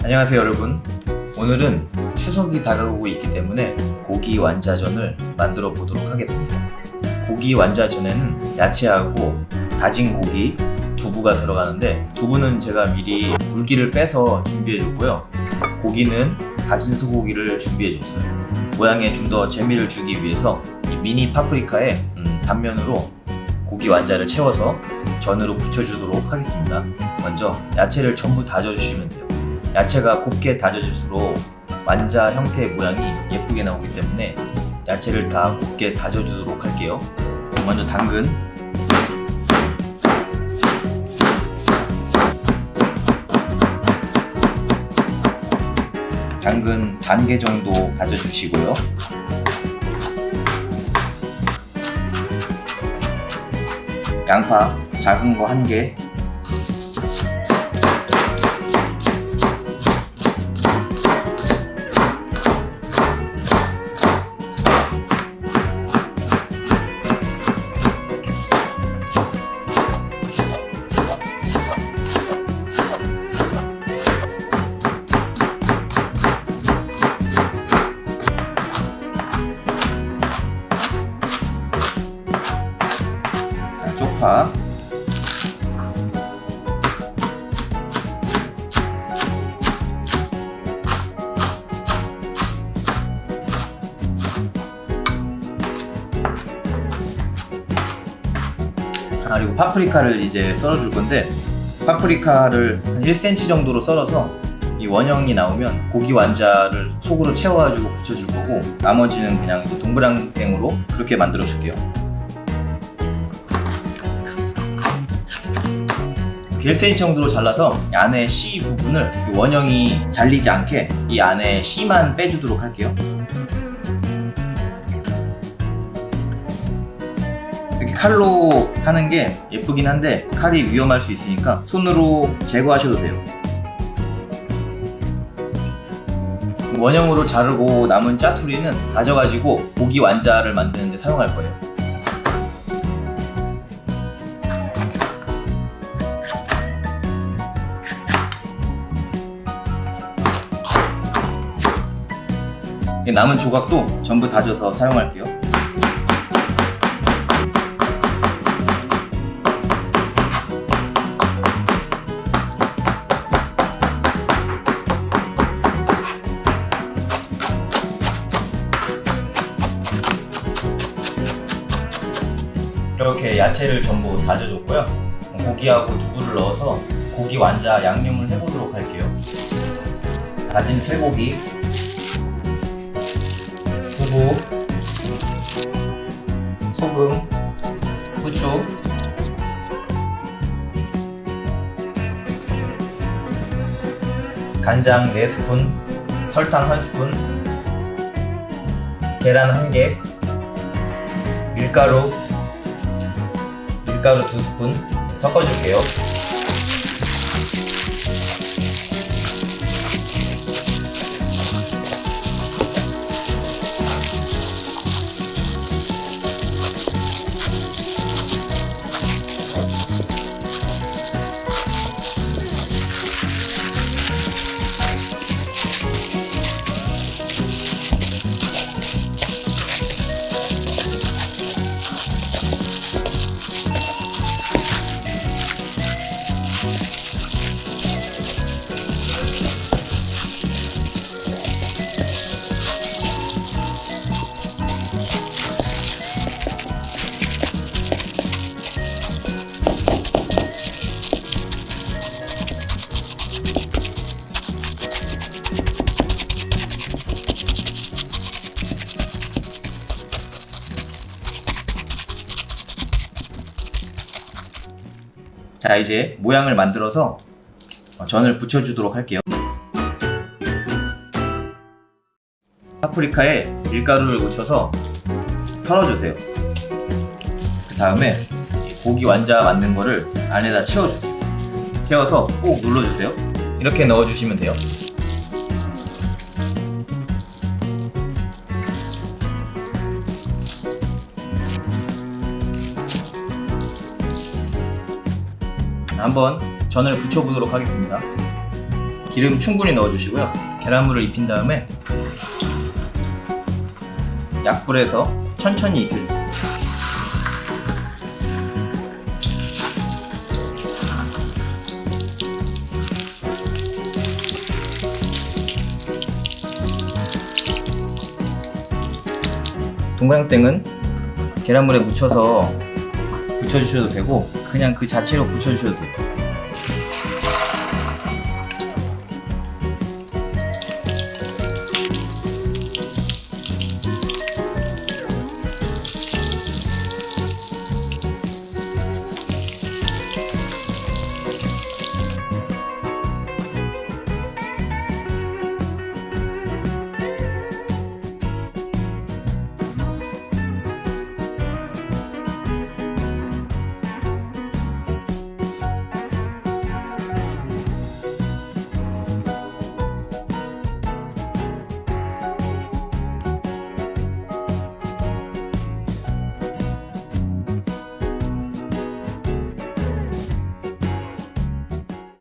안녕하세요 여러분. 오늘은 추석이 다가오고 있기 때문에 고기 완자전을 만들어 보도록 하겠습니다. 고기 완자전에는 야채하고 다진 고기, 두부가 들어가는데 두부는 제가 미리 물기를 빼서 준비해 줬고요. 고기는 다진 소고기를 준비해 줬어요. 모양에 좀 더 재미를 주기 위해서 이 미니 파프리카에 단면으로 고기 완자를 채워서 전으로 부쳐주도록 하겠습니다. 먼저 야채를 전부 다져주시면 돼요. 야채가 곱게 다져질수록 완자 형태의 모양이 예쁘게 나오기 때문에 야채를 다 곱게 다져주도록 할게요. 먼저 당근, 반 개 정도 다져주시고요. 양파 작은 거 1개, 쪽파, 그리고 파프리카를 이제 썰어줄 건데, 파프리카를 한 1cm 정도로 썰어서 이 원형이 나오면 고기 완자를 속으로 채워가지고 붙여줄 거고, 나머지는 그냥 이제 동그랑땡으로 그렇게 만들어 줄게요. 1cm 정도로 잘라서 안에 씨 부분을 이 원형이 잘리지 않게 이 안에 씨만 빼주도록 할게요. 이렇게 칼로 하는 게 예쁘긴 한데 칼이 위험할 수 있으니까 손으로 제거하셔도 돼요. 원형으로 자르고 남은 짜투리는 다져가지고 고기 완자를 만드는 데 사용할 거예요. 남은 조각도 전부 다져서 사용할게요. 이렇게 야채를 전부 다져줬고요. 고기하고 두부를 넣어서 고기 완자 양념을 해보도록 할게요. 다진 쇠고기, 두부, 소금, 후추, 간장 4스푼, 설탕 1스푼, 계란 1개, 밀가루 2스푼 섞어줄게요. 자, 이제 모양을 만들어서 전을 붙여주도록 할게요. 파프리카에 밀가루를 묻혀서 털어주세요. 그 다음에 고기 완자 만든 거를 안에다 채워주세요. 채워서 꼭 눌러주세요. 이렇게 넣어주시면 돼요. 한번 전을 붙여보도록 하겠습니다. 기름 충분히 넣어주시고요. 계란물을 입힌 다음에 약불에서 천천히 익혀주세요. 동그랑땡은 계란물에 묻혀서 부쳐주셔도 되고 그냥 그 자체로 부쳐주셔도 돼요.